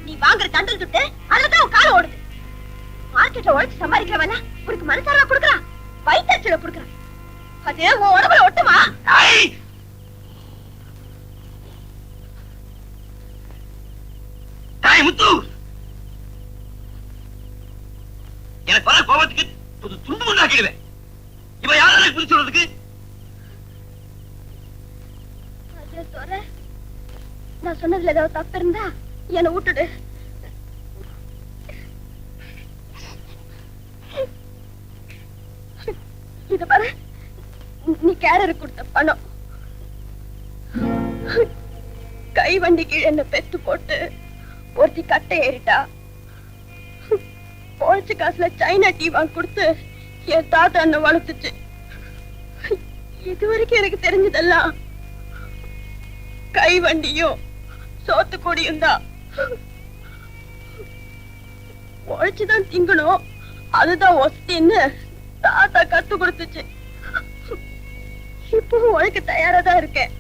நீ வாங்குற தண்டல் துட்டு அதுலதான் கால ஓடுது. மார்க்கெட்ல உழைச்சு சம்பாதிக்கிறவன உனக்கு மனசாரா கொடுக்கறான், வயிற்றுல கொடுக்கறான். அது உன் உடம்புல ஒட்டுமா? முத்து, எனக்கு வர கோபத்துக்கு துண்டு உண்டாக்கிடுவேன். இவன் யாரால குறிச்சு சொல்றதுக்கு? நான் சொன்னதுல ஏதாவது தப்பு இருந்தா என்ன விட்டுடு. இது பாரு, நீ கேரருக்கு கொடுத்த பணம் கை வண்டி கீழே என்ன பெத்து போட்டு ஒருத்தி கட்டை ஏறிட்டா. பொழைச்ச காசுல சைனா டீ வாங்கி கொடுத்து என் தாத்தா என்ன வளர்த்துச்சு. இதுவரைக்கும் எனக்கு தெரிஞ்சதெல்லாம் கை வண்டியும் சோத்து கொடியும் தான். உழைச்சுதான் திங்கணும், அதுதான் ஒஸ்தின்னு தாத்தா கத்து கொடுத்துச்சு. இப்பவும் உழைக்க தயாரா தான் இருக்கேன்.